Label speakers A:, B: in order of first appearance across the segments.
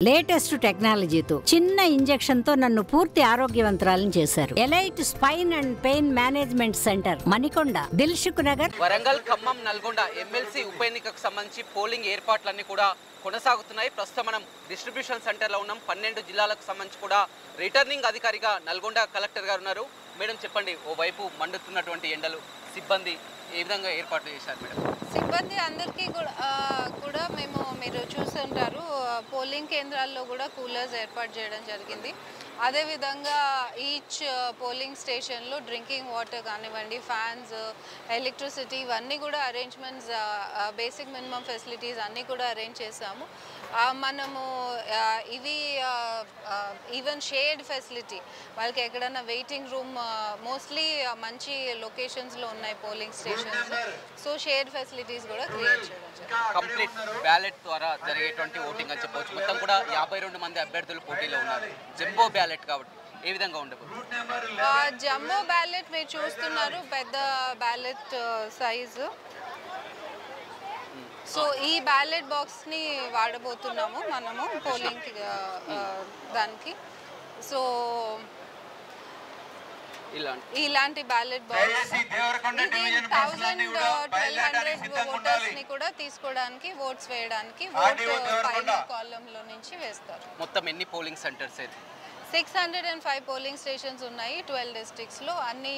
A: Latest టెక్నాలజీతో చిన్న injection తో నన్ను పూర్తి ఆరోగ్యవంతురాలను చేశారు. Elite spine and pain management centre, Manikonda, Dilsukh Nagar.
B: Warangal, Khammam, Nalgonda MLC ఉప ఎన్నికకు సంబంధించి పోలింగ్ ఏర్పాట్లన్నీ కూడా కొనసాగుతున్నాయి. ప్రస్తుతం మనం డిస్ట్రిబ్యూషన్ సెంటర్లో ఉన్నాం. 12 జిల్లాలకు సంబంధించి కూడా రిటర్నింగ్ అధికారిగా నల్గొండ కలెక్టర్ గారు ఉన్నారు. మేడం చెప్పండి, ఓవైపు మండుతున్నటువంటి ఎండలు, సిబ్బంది ఏ విధంగా ఏర్పాట్లు చేశారు మేడం?
C: సిబ్బంది అందరికీ కూడా మీరు చూస్తుంటారు, పోలింగ్ కేంద్రాల్లో కూడా కూలర్స్ ఏర్పాటు చేయడం జరిగింది. అదేవిధంగా ఈచ్ పోలింగ్ స్టేషన్లో డ్రింకింగ్ వాటర్ కానివ్వండి, ఫ్యాన్స్, ఎలక్ట్రిసిటీ, ఇవన్నీ కూడా అరేంజ్మెంట్స్, బేసిక్ మినిమం ఫెసిలిటీస్ అన్నీ కూడా అరేంజ్ చేసాము. మనము ఇవి ఈవెన్ షేర్డ్ ఫెసిలిటీ, వాళ్ళకి ఎక్కడన్నా వెయిటింగ్ రూమ్, మోస్ట్లీ మంచి లొకేషన్స్లో ఉన్నాయి polling stations, so shared facilities కూడా క్రియేట్ చేయడం.
B: కంప్లీట్ బ్యాలెట్ ద్వారా జరిగేటువంటి ఓటింగ్ అని చెప్పవచ్చు. మొత్తం కూడా 52 మంది అభ్యర్థులు పోటీలో ఉన్నారు. జంబో బ్యాలెట్ కాబట్టి ఏ విధంగా ఉండబోతుంది?
C: జంబో బ్యాలెట్ మీరు చూస్తున్నారు, పెద్ద బ్యాలెట్ సైజు. సో ఈ బ్యాలెట్ బాక్స్ని వాడబోతున్నాము మనము పోలింగ్ దానికి. సో ఇలాంటి బ్యాలెట్ బాక్స్ 1200 ఓటర్స్ని కూడా తీసుకోవడానికి, ఓట్స్ వేయడానికి ఓట్ పైన కాలంలో నుంచి వేస్తారు.
B: మొత్తం ఎన్ని పోలింగ్ సెంటర్స్?
C: 605 పోలింగ్ స్టేషన్స్ ఉన్నాయి 12 డిస్ట్రిక్ట్స్లో. అన్ని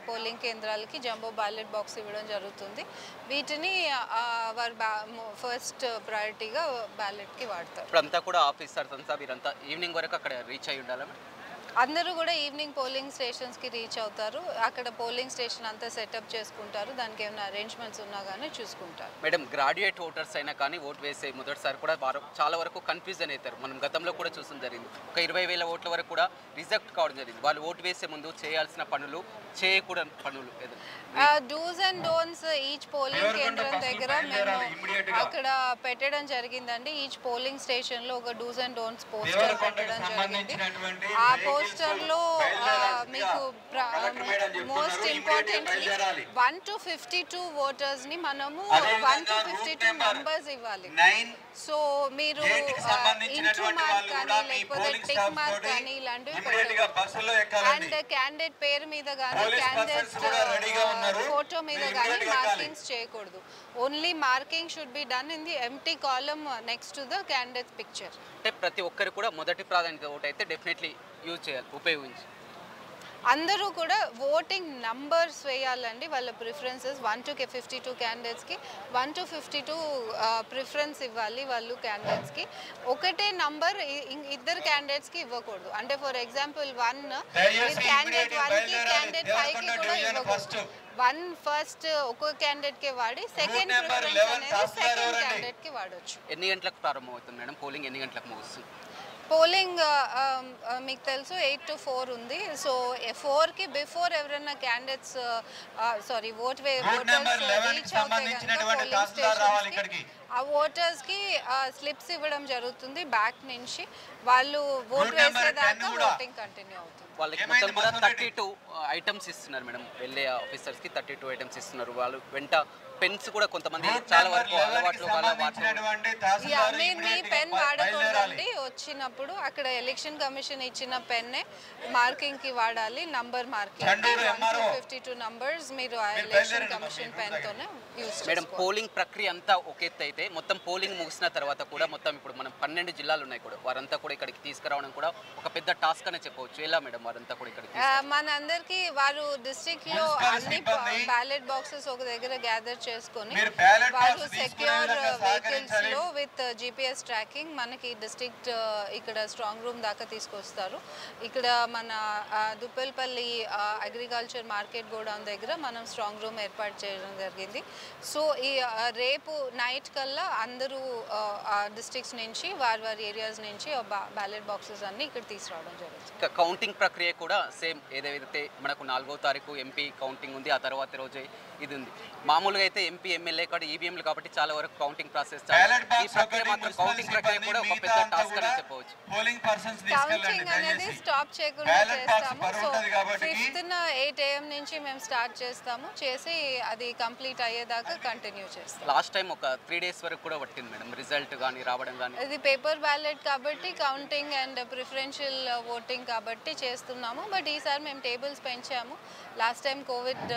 C: పోలింగ్ కేంద్రాలకి జంబో బ్యాలెట్ బాక్స్ ఇవ్వడం జరుగుతుంది. వీటిని ఫస్ట్ ప్రయారిటీగా బ్యాలెట్కి వాడతారు.
B: ఇప్పుడంతా కూడా ఆఫీసర్స్ అంతా వీరంతా ఈవినింగ్ వరకు అక్కడ రీచ్ అయి ఉండాలి.
C: అందరూ కూడా ఈవినింగ్ పోలింగ్ స్టేషన్స్కి రీచ్ అవుతారు. అక్కడ పోలింగ్ స్టేషన్ అంతా సెటప్ చేసుకుంటారు. దానికి ఏమైనా అరేంజ్మెంట్స్ ఉన్నా కానీ చూసుకుంటారు.
B: మేడం, గ్రాడ్యుయేట్ ఓటర్స్ అయినా కానీ ఓటు వేసే మొదటిసారి కూడా చాలా వరకు కన్ఫ్యూజన్ అవుతారు. మనం గతంలో కూడా చూసిన జరిగింది. ఒక 20,000 ఓట్ల వరకు కూడా రిజెక్ట్ కావడం జరిగింది. వాళ్ళు ఓటు వేసే ముందు చేయాల్సిన పనులు, చేయకూడని పనులు,
C: dos and don'ts each polling కేంద్రం దగ్గర మేము అక్కడ పెట్టడం జరిగిందండి. ఈచ్ పోలింగ్ స్టేషన్లో ఒక డూస్ అండ్ డోన్స్ పోస్టర్ పెట్టడం జరిగింది. ఆ పోస్టర్లో మీకు మోస్ట్ ఇంపార్టెంట్లీ 1 to 52 ఓటర్స్ని మనము 1 to 52 నంబర్స్ ఇవ్వాలి. సో మీరు ఇంటూ మార్క్ కానీ లేకపోతే టిక్ మార్క్ కానీ ఇలాంటివి పెట్టాలి. అండ్ క్యాండిడేట్ పేరు మీద కానీ క్యాండిడేట్ ఫోటో మీద కానీ మార్కింగ్స్ చేయకూడదు. Only marking should be done in the empty column next to the candidate picture.
B: అంటే ప్రతి ఒక్కరు కూడా మొదటి ప్రాధాన్యత ఓటు అయితే డెఫినెట్లీ యూజ్ చేయాలి, ఉపయోగించి.
C: అందరూ కూడా ఓటింగ్ నంబర్స్ వేయాలండి, వాళ్ళ ప్రిఫరెన్సెస్. 1 to 52 క్యాండిడేట్స్కి 1 to 52 ప్రిఫరెన్స్ ఇవ్వాలి వాళ్ళు క్యాండిడేట్స్కి. ఒకటే నంబర్ ఇద్దరు క్యాండిడేట్స్కి ఇవ్వకూడదు. అంటే ఫర్ ఎగ్జాంపుల్ 1 క్యాండిడేట్ 1కి క్యాండిడేట్ 5కి కూడా ఇవ్వకూడదు. 1 ఫస్ట్ ఒక్కొక్క క్యాండిడేట్కి వాడి సెకండ్ ప్రిఫరెన్స్ అనేది సెకండ్ క్యాండిడేట్కి వాడచ్చు.
B: ఎన్ని గంటలకు ప్రారంభమవుతుంది మేడం పోలింగ్? ఎన్ని గంటలకు ముగుస్తుంది
C: పోలింగ్? మీకు తెలుసు 8 to 4 ఉంది. సో 4కి బిఫోర్ ఎవరైనా క్యాండిడేట్స్ ఓటర్స్ రీచ్ అవుతే కనుక పోలింగ్ స్టేషన్స్కి ఆ ఓటర్స్కి స్లిప్స్ ఇవ్వడం జరుగుతుంది. బ్యాక్ నుంచి వాళ్ళు ఓట్ వేసేదాకా ఓటింగ్ కంటిన్యూ అవుతుంది.
B: వాళ్ళకి మొత్తం కూడా 32 ఐటమ్స్ ఇస్తున్నారు మేడం. వెళ్ళే ఆఫీసర్స్కి 32 ఐటమ్స్ ఇస్తున్నారు. వాళ్ళు వెంట పెన్స్ కూడా కొంతమంది చాలా వరకు అలవాట్లు
C: మీ పెన్ వాడకూడదండి. వచ్చినప్పుడు అక్కడ ఎలక్షన్ కమిషన్ ఇచ్చిన పెన్నే మార్కింగ్ కి వాడాలి. నంబర్ మార్కింగ్ 52 నంబర్స్ మీరు ఎలక్షన్ కమిషన్ పెన్ తోనే యూస్ చేసుకోవాలి.
B: మేడం, పోలింగ్ ప్రక్రియ అంతా ఒక ఎత్తు అయితే మొత్తం పోలింగ్ ముగిసిన తర్వాత కూడా మొత్తం ఇప్పుడు మనం 12 జిల్లాలు ఉన్నాయి కూడా, వారంతా కూడా ఇక్కడికి తీసుకురావడం కూడా ఒక పెద్ద టాస్క్ అనే చెప్పవచ్చు. ఎలా మేడం వారంతా కూడా ఇక్కడికి?
C: మనందరికీ వారు డిస్ట్రిక్ట్ లో అన్ని బ్యాలెట్ బాక్సెస్ ఒక దగ్గర గ్యాదర్ చేసుకొని వారు సెక్యూర్ వెహికల్స్ లో విత్ GPS ట్రాకింగ్ మనకి డిస్ట్రిక్ట్ ఇక్కడ స్ట్రాంగ్ రూమ్ దాకా తీసుకొస్తారు. ఇక్కడ మన దుప్పల్పల్లి అగ్రికల్చర్ మార్కెట్ గోడౌన్ దగ్గర మనం స్ట్రాంగ్ రూమ్ ఏర్పాటు చేయడం జరిగింది. సో ఈ రేపు నైట్ కల్లా అందరూ డిస్ట్రిక్ట్స్ నుంచి వారి ఏరియాస్ నుంచి బ్యాలెట్ బాక్సెస్ అన్ని ఇక్కడ తీసుకురావడం జరుగుతుంది.
B: కౌంటింగ్ ప్రక్రియ కూడా సేమ్ ఏదైతే మనకు 4వ తారీఖు ఎంపీ కౌంటింగ్ ఉంది, ఆ తర్వాత రోజే ఇది ఉంది. మామూలుగా అయితే ఎంపీ ఎమ్మెల్యే కూడా ఈవీఎంలు కాబట్టి చాలా వరకు కౌంటింగ్ ప్రాసెస్, ఈ ప్రక్రియ మాత్రం కౌంటింగ్ ప్రక్రియ కూడా ఒక పెద్ద టాస్క్ జరుగుతుందని చెప్పవచ్చు.
C: కౌంటింగ్ అనేది స్టాప్ చేయకుండా చేస్తాము. సో 5th 8 AM నుంచి మేము స్టార్ట్ చేస్తాము. చేసి అది కంప్లీట్ అయ్యేదాకా కంటిన్యూ చేస్తాం.
B: లాస్ట్ టైం ఒక 3 days వరకు కూడా పట్టింది మేడం రిజల్ట్ కానీ రావడం కానీ.
C: ఇది పేపర్ బ్యాలెట్ కాబట్టి కౌంటింగ్ అండ్ ప్రిఫరెన్షియల్ ఓటింగ్ కాబట్టి చేస్తున్నాము. బట్ ఈసారి మేము టేబుల్స్ పెంచాము. లాస్ట్ టైం కోవిడ్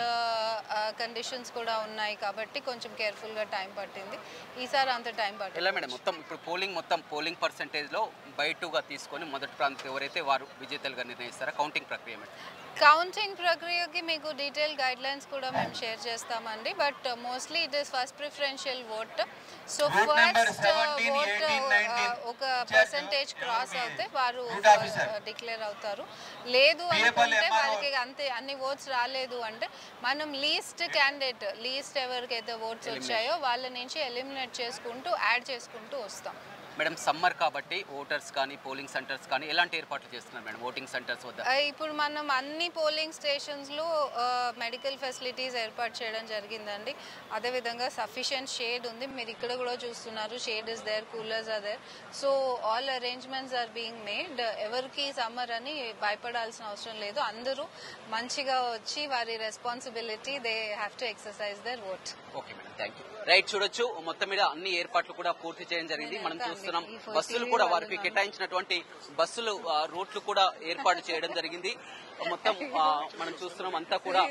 C: కండిషన్స్ కూడా ఉన్నాయి కాబట్టి కొంచెం కేర్ఫుల్గా టైం పట్టింది. ఈసారి అంత టైం పట్టింది.
B: ఎలా మేడం మొత్తం ఇప్పుడు పోలింగ్ పర్సెంటేజ్లో బై 2గా తీసుకొని మొదటి ప్రాంతం ఎవరైతే వారు విజేతలుగా నిర్ణయిస్తారా? కౌంటింగ్ ప్రక్రియ మేడం.
C: కౌంటింగ్ ప్రక్రియకి మీకు డీటెయిల్ గైడ్లైన్స్ కూడా మేము షేర్ చేస్తామండి. But mostly it is first preferential vote. So first vote ఒక పర్సంటేజ్ క్రాస్ అవుతే వారు డిక్లేర్ అవుతారు. లేదు అనుకుంటే వాళ్ళకి అన్ని ఓట్స్ రాలేదు అంటే మనం లీస్ట్ క్యాండిడేట్ లీస్ట్ ఎవరికైతే ఓట్స్ వచ్చాయో వాళ్ళ నుంచి ఎలిమినేట్ చేసుకుంటూ యాడ్ చేసుకుంటూ వస్తాం.
B: మేడం సమ్మర్ కాబట్టి ఓటర్స్ కానీ పోలింగ్ సెంటర్స్ కానీ ఎలాంటి ఏర్పాట్లు చేస్తున్నారు మేడం ఓటింగ్ సెంటర్స్ వద్ద?
C: ఇప్పుడు మనం అన్ని పోలింగ్ స్టేషన్స్లో మెడికల్ ఫెసిలిటీస్ ఏర్పాటు చేయడం జరిగిందండి. అదేవిధంగా సఫిషియెంట్ షేడ్ ఉంది. మీరు ఇక్కడ కూడా చూస్తున్నారు, shade is there, coolers are there. So all arrangements are being made. ఎవరికి సమ్మర్ అని భయపడాల్సిన అవసరం లేదు. అందరూ మంచిగా వచ్చి వారి responsibility they have to exercise their vote.
B: Okay madam, thank you. Right, చూడొచ్చు మొత్తం మీద అన్ని ఏర్పాట్లు కూడా పూర్తి చేయడం జరిగింది. మనం చూస్తున్నాం బస్సులు కూడా వారికి కేటాయించినటువంటి బస్సులు రూట్లు కూడా ఏర్పాటు చేయడం జరిగింది. మొత్తం మనం చూస్తున్నాం అంతా కూడా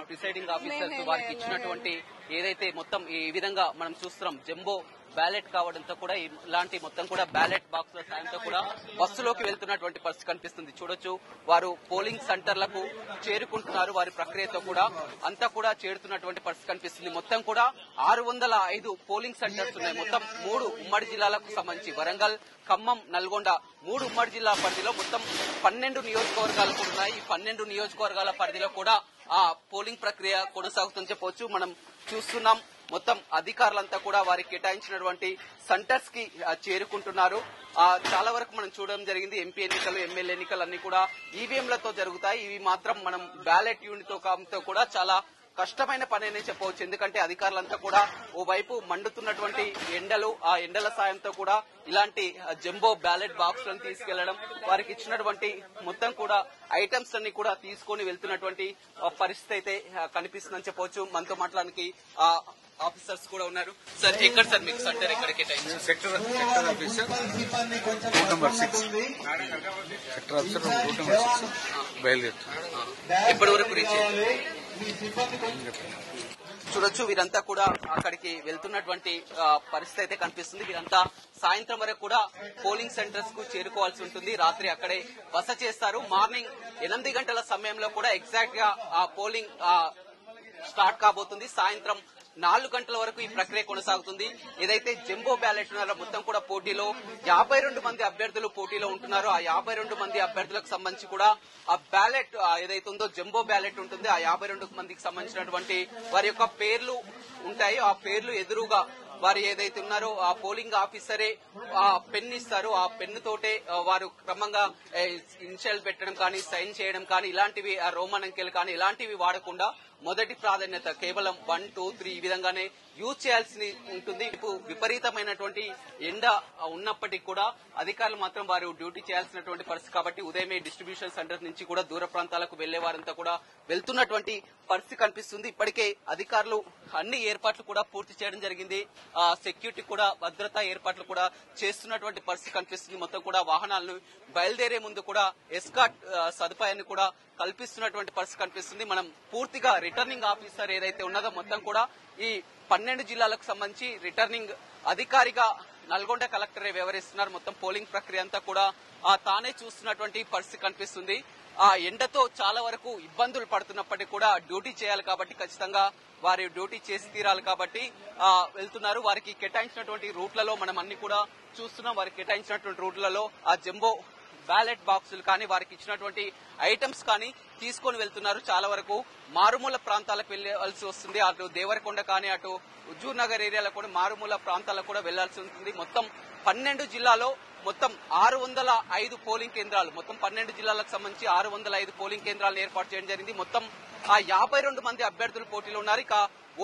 B: ప్రిసైడింగ్ ఆఫీసర్స్ వారికి ఇచ్చినటువంటి ఏదైతే మొత్తం ఈ విధంగా మనం చూస్తున్నాం జంబో బ్యాలెట్ కావడంతో కూడా ఇలాంటి మొత్తం కూడా బ్యాలెట్ బాక్సుల సాయంతో కూడా బస్సులోకి వెళ్తున్నటువంటి పరిస్థితి కనిపిస్తుంది. చూడొచ్చు వారు పోలింగ్ సెంటర్లకు చేరుకుంటున్నారు. వారి ప్రక్రియతో కూడా అంతా కూడా చేరుతున్నటువంటి పరిస్థితి కనిపిస్తుంది. మొత్తం కూడా 605 పోలింగ్ సెంటర్స్ ఉన్నాయి. మొత్తం 3 ఉమ్మడి జిల్లాలకు సంబంధించి వరంగల్, ఖమ్మం, నల్గొండ 3 ఉమ్మడి జిల్లా పరిధిలో మొత్తం 12 నియోజకవర్గాలు కూడా ఉన్నాయి. ఈ 12 నియోజకవర్గాల పరిధిలో కూడా ఆ పోలింగ్ ప్రక్రియ కొనసాగుతుందని చెప్పవచ్చు. మనం చూస్తున్నాం మొత్తం అధికారులంతా కూడా వారికి కేటాయించినటువంటి సెంటర్స్ కి చేరుకుంటున్నారు. చాలా వరకు మనం చూడడం జరిగింది. ఎంపీ ఎన్నికలు, ఎమ్మెల్యే ఎన్నికలు అన్ని కూడా ఈవీఎంలతో జరుగుతాయి. ఇవి మాత్రం మనం బ్యాలెట్ యూనిట్తో కూడా చాలా కష్టమైన పని అని చెప్పవచ్చు. ఎందుకంటే అధికారులంతా కూడా ఓవైపు మండుతున్నటువంటి ఎండలు, ఆ ఎండల సాయంతో కూడా ఇలాంటి జంబో బ్యాలెట్ బాక్సులను తీసుకెళ్లడం, వారికి ఇచ్చినటువంటి మొత్తం కూడా ఐటమ్స్ అన్ని కూడా తీసుకొని వెళ్తున్నటువంటి పరిస్థితి అయితే కనిపిస్తుందని చెప్పవచ్చు. మనతో మాట్లాడడానికి ఆఫీసర్స్ కూడా ఉన్నారు. సార్ ఎక్కడ సార్ మీకు సెంటర్ ఎక్కడికి
D: sector officer route number 6 sector officer route number 6 బయలుదేరుతున్నారు.
B: ఎప్పటి వరకు రీచ్ చూడొచ్చు వీరంతా కూడా అక్కడికి వెళ్తున్నటువంటి పరిస్థితి అయితే కనిపిస్తుంది. వీరంతా సాయంత్రం వరకు కూడా పోలింగ్ సెంటర్స్ కు చేరుకోవాల్సి ఉంటుంది. రాత్రి అక్కడే బస చేస్తారు. మార్నింగ్ 8 గంటల సమయంలో కూడా ఎగ్జాక్ట్ గా ఆ పోలింగ్ స్టార్ట్ కాబోతుంది. సాయంత్రం 4 గంటల వరకు ఈ ప్రక్రియ కొనసాగుతుంది. ఏదైతే జంబో బ్యాలెట్ ఉన్నారో మొత్తం కూడా పోటీలో 52 మంది అభ్యర్థులు పోటీలో ఉంటున్నారో ఆ 52 మంది అభ్యర్థులకు సంబంధించి కూడా ఆ బ్యాలెట్ ఏదైతే ఉందో జంబో బ్యాలెట్ ఉంటుంది. ఆ 52 మందికి సంబంధించినటువంటి వారి యొక్క పేర్లు ఉంటాయి. ఆ పేర్లు ఎదురుగా వారు ఏదైతే ఉన్నారో ఆ పోలింగ్ ఆఫీసరే ఆ పెన్ ఇస్తారు. ఆ పెన్ను తోటే వారు క్రమంగా ఇనిషియల్ పెట్టడం కానీ, సైన్ చేయడం కానీ, ఇలాంటివి రోమన్ అంకెలు కానీ ఇలాంటివి వాడకుండా మొదటి ప్రాధాన్యత కేవలం 1, 2, 3 ఈ విధంగానే యూజ్ చేయాల్సి ఉంటుంది. ఇప్పుడు విపరీతమైనటువంటి ఎండ ఉన్నప్పటికీ కూడా అధికారులు మాత్రం వారు డ్యూటీ చేయాల్సినటువంటి పరిస్థితి కాబట్టి ఉదయమే డిస్ట్రిబ్యూషన్ సెంటర్ నుంచి కూడా దూర ప్రాంతాలకు వెళ్లే వారంతా కూడా వెళ్తున్నటువంటి పరిస్థితి కనిపిస్తుంది. ఇప్పటికే అధికారులు అన్ని ఏర్పాట్లు కూడా పూర్తి చేయడం జరిగింది. సెక్యూరిటీ కూడా భద్రతా ఏర్పాట్లు కూడా చేస్తున్నటువంటి పరిస్థితి కనిపిస్తుంది. మొత్తం కూడా వాహనాలను బయలుదేరే ముందు కూడా ఎస్కార్ట్ సదుపాయాన్ని కూడా కల్పిస్తున్నటువంటి పరిస్థితి కనిపిస్తుంది. మనం పూర్తిగా రిటర్నింగ్ ఆఫీసర్ ఏదైతే ఉన్నదో మొత్తం కూడా ఈ 12 జిల్లాలకు సంబంధించి రిటర్నింగ్ అధికారిగా నల్గొండ కలెక్టరే వ్యవహరిస్తున్నారు. మొత్తం పోలింగ్ ప్రక్రియ అంతా కూడా తానే చూస్తున్నటువంటి పరిస్థితి కనిపిస్తుంది. ఆ ఎండతో చాలా వరకు ఇబ్బందులు పడుతున్నప్పటికీ కూడా డ్యూటీ చేయాలి కాబట్టి ఖచ్చితంగా వారి డ్యూటీ చేసి తీరాలి కాబట్టి వెళ్తున్నారు. వారికి కేటాయించినటువంటి రూట్లలో మనం అన్ని కూడా చూస్తున్నాం. వారికి కేటాయించినటువంటి రూట్లలో ఆ జంబో బ్యాలెట్ బాక్సులు కానీ, వారికి ఇచ్చినటువంటి ఐటమ్స్ కానీ తీసుకొని వెళ్తున్నారు. చాలా వరకు మారుమూల ప్రాంతాలకు వెళ్లాల్సి వస్తుంది. అటు దేవరకొండ కానీ, అటు హుజూర్ నగర్ ఏరియాలో కూడా మారుమూల ప్రాంతాలకు కూడా వెళ్లాల్సి ఉంటుంది. మొత్తం 12 జిల్లాలో మొత్తం 605 పోలింగ్ కేంద్రాలు, మొత్తం 12 జిల్లాలకు సంబంధించి 605 పోలింగ్ కేంద్రాలను ఏర్పాటు చేయడం జరిగింది. మొత్తం 52 మంది అభ్యర్థులు పోటీలో ఉన్నారు. ఇక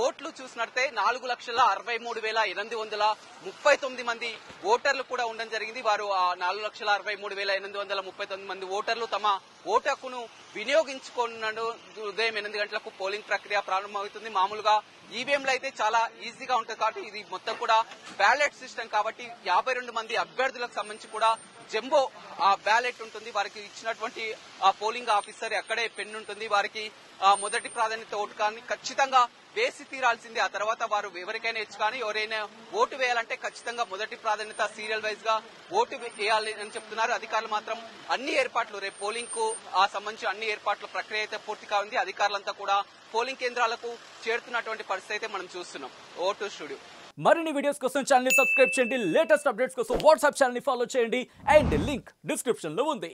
B: ఓట్లు చూసినట్టే 4,63,839 మంది ఓటర్లు కూడా ఉండడం జరిగింది. వారు 4,63,839 మంది ఓటర్లు తమ ఓటు హక్కును వినియోగించుకున్నాడు. ఉదయం 8 గంటలకు పోలింగ్ ప్రక్రియ ప్రారంభమవుతుంది. మామూలుగా ఈవీఎంలు అయితే చాలా ఈజీగా ఉంటుంది కాబట్టి ఇది మొత్తం కూడా బ్యాలెట్ సిస్టమ్ కాబట్టి 52 మంది అభ్యర్థులకు సంబంధించి కూడా జంబో బ్యాలెట్ ఉంటుంది. వారికి ఇచ్చినటువంటి పోలింగ్ ఆఫీసర్ అక్కడే పెన్ ఉంటుంది. వారికి మొదటి ప్రాధాన్యత ఓటు కానీ ఖచ్చితంగా వేసి తీరాల్సిందే. ఆ తర్వాత వారు ఎవరికైనా ఇచ్చు కానీ ఎవరైనా ఓటు వేయాలంటే ఖచ్చితంగా మొదటి ప్రాధాన్యత సీరియల్ వైజ్ గా ఓటు వేయాలి అని చెప్తున్నారు. అధికారులు మాత్రం అన్ని ఏర్పాట్లు రేపు పోలింగ్ కు సంబంధించి అన్ని ఏర్పాట్ల ప్రక్రియ అయితే పూర్తిగా ఉంది. అధికారులంతా కూడా పోలింగ్ కేంద్రాలకు చేరుతున్నటువంటి పరిస్థితి అయితే మనం చూస్తున్నాం. Vote studio.
E: మరిన్ని వీడియోస్ కోసం ఛానల్ ని సబ్స్క్రైబ్ చేయండి. లేటెస్ట్ అప్డేట్స్ కోసం వాట్సాప్ ఛానల్ ని ఫాలో చేయండి. అండ్ లింక్ డిస్క్రిప్షన్ లో ఉంది.